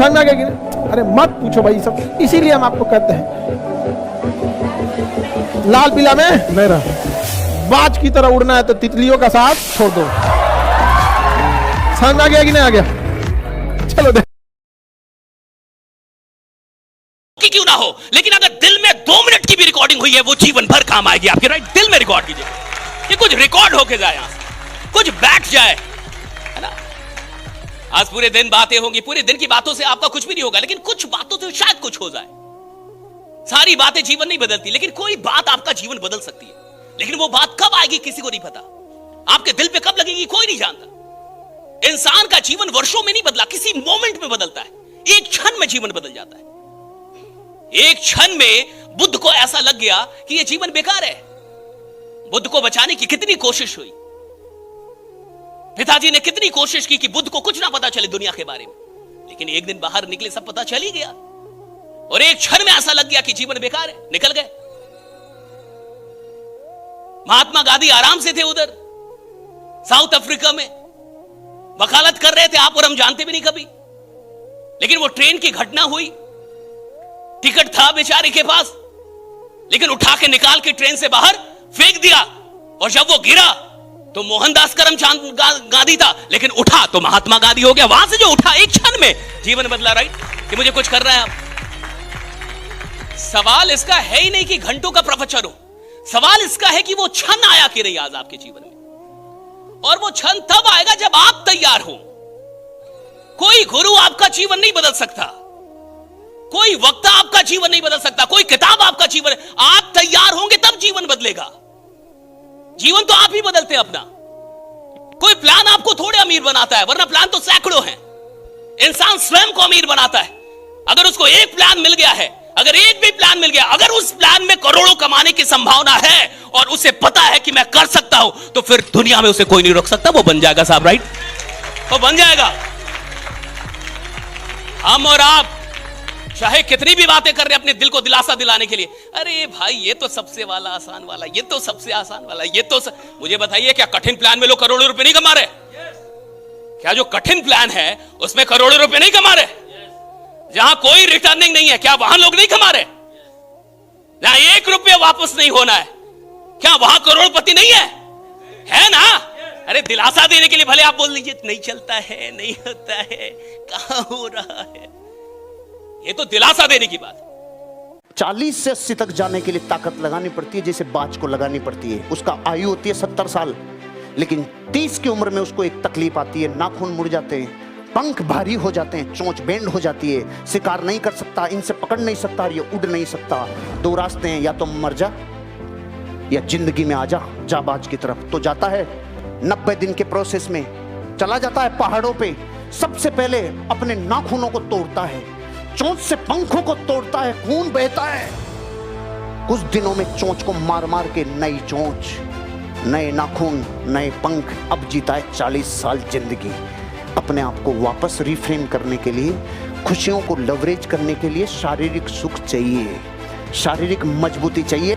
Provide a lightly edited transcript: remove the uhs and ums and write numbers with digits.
समझ में आ गया कि नहीं? अरे मत पूछो भाई सब, इसीलिए हम आपको कहते हैं लाल पीला में नहीं रहा, बाज की तरह उड़ना है तो तितलियों का साथ छोड़ दो। समझ में आ गया कि नहीं आ गया? चलो देख क्यों ना हो, लेकिन अगर दिल में 2 मिनट की भी रिकॉर्डिंग हुई है वो जीवन भर काम आएगी आपके। राइट, दिल में रिकॉर्ड कीजिए, ये कुछ रिकॉर्ड होके जाए, यहां से कुछ बैठ जाए, है ना। आज पूरे दिन बातें होंगी, पूरे दिन की बातों से आपका कुछ भी नहीं होगा, लेकिन कुछ बातों से शायद कुछ हो जाए। सारी बातें जीवन नहीं बदलती, लेकिन कोई बात आपका जीवन बदल सकती है। लेकिन वो बात कब आएगी किसी को नहीं पता, आपके दिल पे कब लगेगी कोई नहीं जानता। इंसान का जीवन वर्षों में नहीं बदला, किसी मोमेंट में बदलता है। एक क्षण में जीवन बदल जाता है। एक क्षण में बुद्ध को ऐसा लग गया कि यह जीवन बेकार है। बुद्ध को बचाने की कितनी कोशिश हुई, पिताजी ने कितनी कोशिश की कि बुद्ध को कुछ ना पता चले दुनिया के बारे में, लेकिन एक दिन बाहर निकले सब पता चल ही गया। और एक क्षण में ऐसा लग गया कि जीवन बेकार है, निकल गए। महात्मा गांधी आराम से थे उधर साउथ अफ्रीका में, वकालत कर रहे थे, आप और हम जानते भी नहीं कभी। लेकिन वो ट्रेन की घटना हुई, टिकट था बेचारे के पास, लेकिन उठा के निकाल के ट्रेन से बाहर फेंक दिया। और जब वो गिरा तो मोहनदास करमचंद गांधी था, लेकिन उठा तो महात्मा गांधी हो गया। वहां से जो उठा एक क्षण में जीवन बदला। राइट, कि मुझे कुछ कर रहा है आप। सवाल इसका है ही नहीं कि घंटों का प्रवचन हो, सवाल इसका है कि वो क्षण आया कि नहीं आज आपके जीवन में। और वो क्षण तब आएगा जब आप तैयार हो। कोई गुरु आपका जीवन नहीं बदल सकता, कोई वक्ता आपका जीवन नहीं बदल सकता, कोई किताब आपका जीवन, आप तैयार होंगे तब जीवन बदलेगा। जीवन तो आप ही बदलते हैं अपना। कोई प्लान आपको थोड़े अमीर बनाता है, वरना प्लान तो सैकड़ों हैं। इंसान स्वयं को अमीर बनाता है। अगर उसको एक प्लान मिल गया है, अगर एक भी प्लान मिल गया, अगर उस प्लान में करोड़ों कमाने की संभावना है और उसे पता है कि मैं कर सकता हूं, तो फिर दुनिया में उसे कोई नहीं रोक सकता, वो बन जाएगा साहब। राइट, वो बन जाएगा। हम और आप चाहे कितनी भी बातें कर रहे हैं अपने दिल को दिलासा दिलाने के लिए, अरे भाई ये तो सबसे वाला आसान वाला, ये तो सबसे आसान वाला, ये तो मुझे बताइए, क्या कठिन प्लान में लोग करोड़ों रुपए नहीं कमा रहे? क्या जो कठिन प्लान है उसमें करोड़ों रुपए नहीं कमा रहे? जहां कोई रिटर्निंग नहीं है, क्या वहां लोग नहीं कमा रहे? जहां 1 रुपया वापस नहीं होना है, क्या वहां करोड़पति नहीं है ना? अरे दिलासा देने के लिए भले आप बोल लीजिए नहीं चलता है, नहीं होता है, कहां हो रहा है, ये तो दिलासा देने की बात है। 40 से 80 तक जाने के लिए ताकत लगानी पड़ती है, जैसे बाज को लगानी पड़ती है। उसका आयु होती है 70 साल, लेकिन 30 की उम्र में उसको एक तकलीफ आती है, नाखून मुड़ जाते हैं, पंख भारी हो जाते हैं, चोंच बेंड हो जाती है, शिकार नहीं कर सकता, इनसे पकड़ नहीं सकता, ये उड़ नहीं सकता। 2 रास्ते हैं, या तो मर जा या जिंदगी में आ जा बाज की तरफ। तो जाता है 90 दिन के प्रोसेस में, चला जाता है पहाड़ों पे। सबसे पहले अपने नाखूनों को तोड़ता है, चोंच से पंखों को तोड़ता है, खून बहता है। कुछ दिनों में चोंच को मार मार के नई चोंच, नए नाखून, नए पंख। अब जीता है 40 साल जिंदगी। अपने आप को वापस रिफ्रेम करने के लिए, खुशियों को लवरेज करने के लिए शारीरिक सुख चाहिए, शारीरिक मजबूती चाहिए।